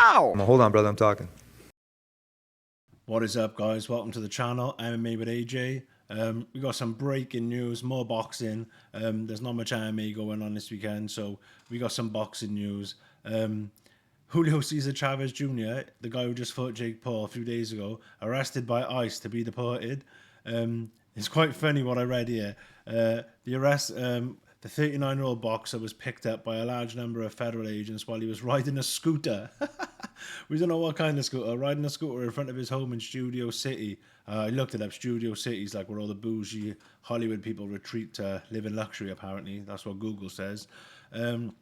Wow! Hold on, brother, I'm talking. What is up, guys? Welcome to the channel, MMA with AJ. We got some breaking news, more boxing. There's not much MMA going on this weekend, so we got some boxing news. Julio Cesar Chavez Jr., the guy who just fought Jake Paul a few days ago, arrested by I.C.E. to be deported. It's quite funny what I read here. The arrest, the 39-year-old boxer was picked up by a large number of federal agents while he was riding a scooter. We don't know what kind of scooter. Riding a scooter in front of his home in Studio City. I looked it up. Studio City is like where all the bougie Hollywood people retreat to live in luxury, apparently. That's what Google says. The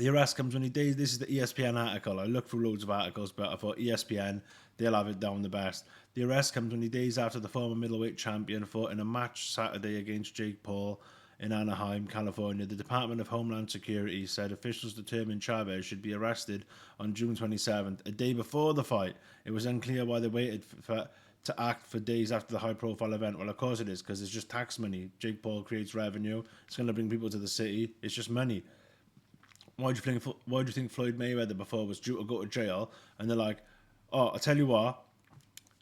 arrest comes when he days. This is the ESPN article. I looked through loads of articles, but I thought ESPN, they'll have it down the best. The arrest comes when he days after the former middleweight champion fought in a match Saturday against Jake Paul in Anaheim, California. The Department of Homeland Security said officials determined Chavez should be arrested on June 27th, a day before the fight. It was unclear why they waited to act for days after the high-profile event. Well, of course it is, because it's just tax money. Jake Paul creates revenue. It's going to bring people to the city. It's just money. Why do you think Floyd Mayweather before was due to go to jail? And they're like, oh, I'll tell you what,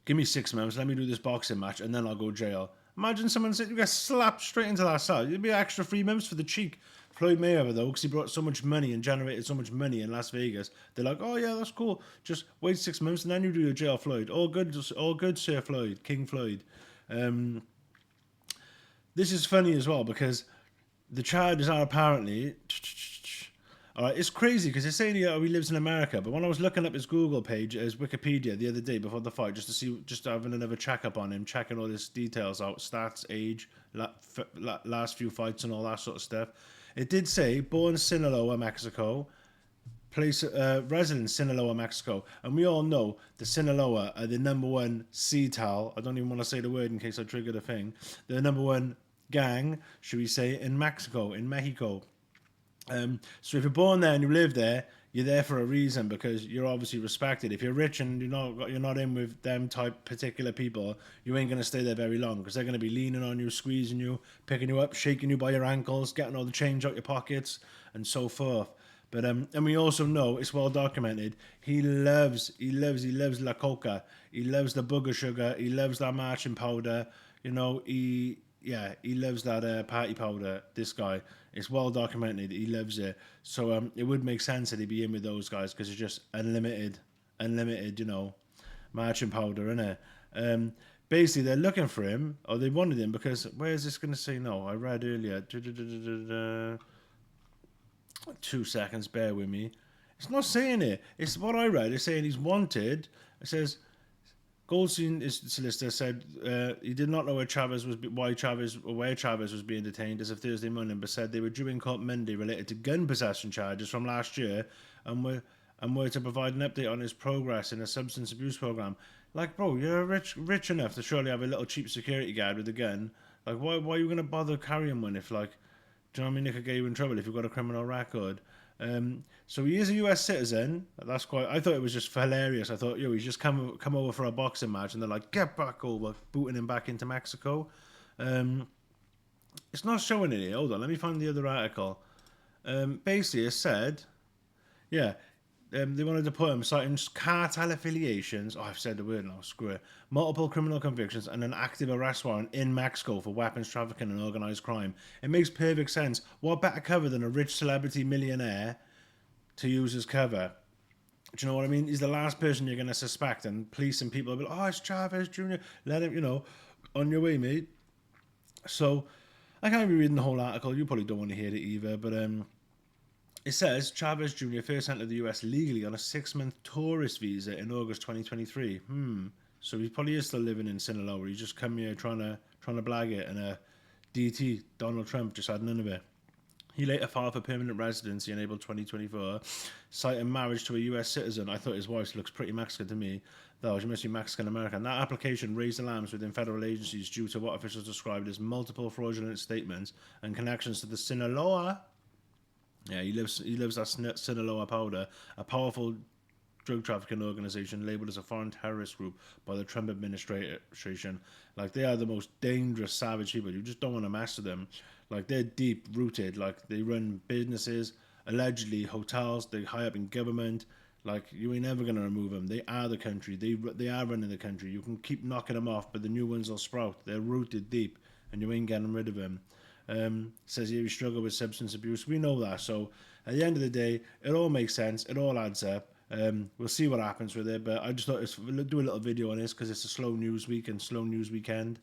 give me 6 months, let me do this boxing match, and then I'll go to jail. Imagine someone said you get slapped straight into that cell. You'd be an extra 3 months for the cheek. Floyd Mayweather, though, because he brought so much money and generated so much money in Las Vegas, they're like, oh yeah, that's cool. Just wait 6 months and then you do your jail, Floyd. All good, Sir Floyd, King Floyd. This is funny as well because the charges are apparently. All right, it's crazy because they're saying he lives in America, but when I was looking up his Google page, his Wikipedia the other day before the fight, just having another checkup on him, checking all his details out, stats, age, last few fights and all that sort of stuff. It did say born Sinaloa, Mexico, place resident Sinaloa, Mexico, and we all know the Sinaloa are the #1 CTAL. I don't even want to say the word in case I triggered a thing. The #1 gang, should we say, in Mexico. So if you're born there and you live there, you're there for a reason because you're obviously respected. If you're rich and you're not in with them type particular people, you ain't gonna stay there very long because they're gonna be leaning on you, squeezing you, picking you up, shaking you by your ankles, getting all the change out your pockets, and so forth. But and we also know it's well documented. He loves la coca. He loves the booger sugar. He loves that marching powder. You know, he loves that party powder, this guy. It's well documented. He loves it. So it would make sense that he'd be in with those guys because it's just unlimited, you know, marching powder, innit? Basically, they're looking for him, or they wanted him because, where is this going to say no? I read earlier. 2 seconds, bear with me. It's not saying it. It's what I read. It's saying he's wanted. It says... Goldstein's solicitor said he did not know where Chavez was being detained as of Thursday morning, but said they were due in court Monday related to gun possession charges from last year, and were to provide an update on his progress in a substance abuse program. Like, bro, you're rich enough to surely have a little cheap security guard with a gun. Like, why are you gonna bother carrying one if, like, do you know what I mean? It could get you in trouble if you've got a criminal record. So he is a US citizen. That's quite. I thought it was just hilarious. I thought, yo, he's just come over for a boxing match, and they're like, get back over, booting him back into Mexico. It's not showing it here. Hold on, let me find the other article. Basically, it said, yeah, they wanted to put him citing cartel affiliations. Oh, I've said the word now. Screw it. Multiple criminal convictions and an active arrest warrant in Mexico for weapons trafficking and organized crime. It makes perfect sense. What better cover than a rich celebrity millionaire to use as cover? Do you know what I mean? He's the last person you're going to suspect, and police and people will be like, oh, it's Chavez Jr. Let him, you know, on your way, mate. So I can't be reading the whole article. You probably don't want to hear it either, but it says Chavez Jr. first entered the US legally on a 6-month tourist visa in August 2023. So he probably is still living in Sinaloa. He's just come here trying to blag it, and DT, Donald Trump, just had none of it. He later filed for permanent residency in April 2024, citing marriage to a US citizen. I thought his wife looks pretty Mexican to me, though she must be Mexican-American. That application raised alarms within federal agencies due to what officials described as multiple fraudulent statements and connections to the Sinaloa. Yeah, he lives that Sinaloa powder, a powerful drug trafficking organization labeled as a foreign terrorist group by the Trump administration. Like, they are the most dangerous, savage people. You just don't want to mess with them. Like, they're deep rooted. Like, they run businesses, allegedly hotels. They high up in government. Like, you ain't never gonna remove them. They are the country. They are running the country. You can keep knocking them off, but the new ones will sprout. They're rooted deep, and you ain't getting rid of them. Says here you struggle with substance abuse. We know that. So at the end of the day, it all makes sense. It all adds up. We'll see what happens with it. But I just thought we'll do a little video on this because it's a slow news week and slow news weekend.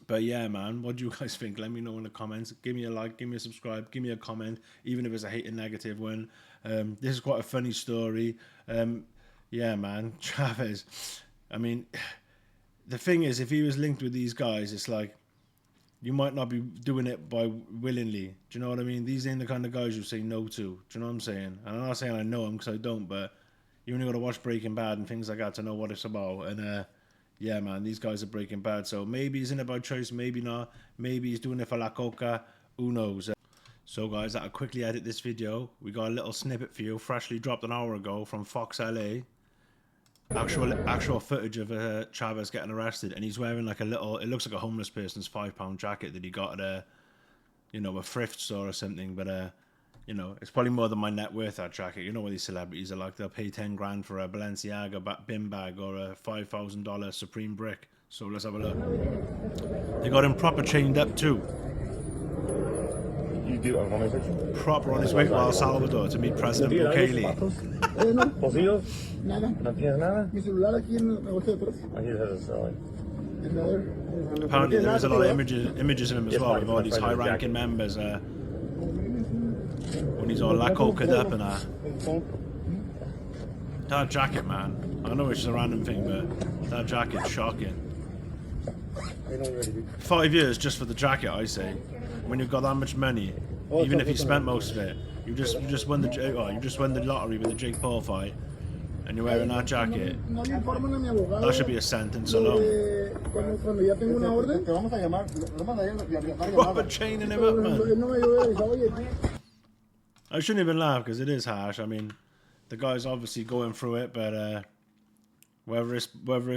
But yeah, man, what do you guys think? Let me know in the comments. Give me a like, give me a subscribe, give me a comment, even if it's a hate and negative one. This is quite a funny story. Yeah, man, Chavez. I mean, the thing is, if he was linked with these guys, it's like, you might not be doing it by willingly. Do you know what I mean? These ain't the kind of guys you say no to. Do you know what I'm saying? And I'm not saying I know him because I don't, but you only got to watch Breaking Bad and things like that to know what it's about. And yeah, man, these guys are Breaking Bad. So maybe he's in it by choice, maybe not. Maybe he's doing it for la coca. Who knows? So guys, I'll quickly edit this video. We got a little snippet for you, freshly dropped an hour ago from Fox LA. Actual footage of Chavez getting arrested, and he's wearing like a little, it looks like a homeless person's £5 jacket that he got at a, you know, a thrift store or something. But you know, it's probably more than my net worth, that jacket. You know what these celebrities are like, they'll pay 10 grand for a Balenciaga bin bag or a $5,000 Supreme brick. So let's have a look. They got him proper chained up too. Proper on his way to El Salvador to meet President Bukele. Apparently there is a lot of images of him as well, with all these high-ranking members when he's all like coked up and that jacket, man. I know it's just a random thing, but that jacket's shocking. 5 years just for the jacket, I say. When you've got that much money, even if you spent most of it, you just won the lottery with the Jake Paul fight, and you're wearing that jacket. That should be a sentence alone. Proper chaining him up, man. I shouldn't even laugh because it is harsh. I mean, the guy's obviously going through it, but whether it's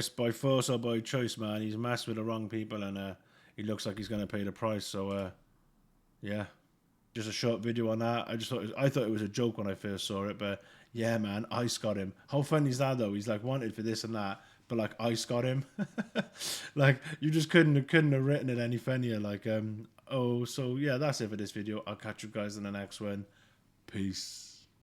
by force or by choice, man, he's messed with the wrong people, and he looks like he's gonna pay the price. So yeah, just a short video on that. I thought it was a joke when I first saw it, but yeah, man, I.C.E got him. How funny is that though? He's like wanted for this and that, but like I.C.E got him. Like, you just couldn't have written it any funnier. Like, oh, so yeah, that's it for this video. I'll catch you guys in the next one. Peace.